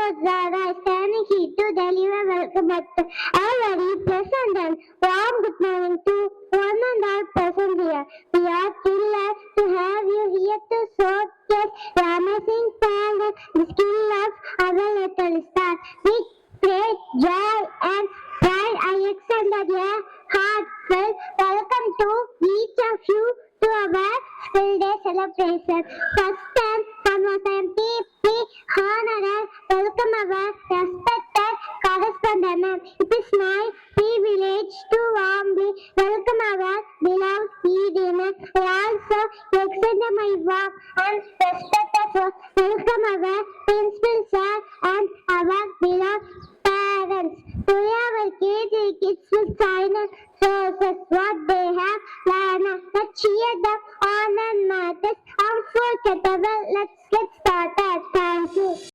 clothes are I standing here to deliver welcome at a very pleasant and warm good morning to one and all present here. We are thrilled to have you here to showcase the amazing talent, the skill of our little star. With great joy and pride, I extend a heartfelt welcome to each of you to our school day celebration. First and foremost, I am deeply honored and welcome our respected correspondent. Ma'am. It is my privilege to warmly welcome our beloved ED. I also extend my warm and respected welcome our principal sir and our beloved parents. Today our kids will sign sources what they have learned. Let's cheer them on and matters unforgettable. Let's get started. Thank you.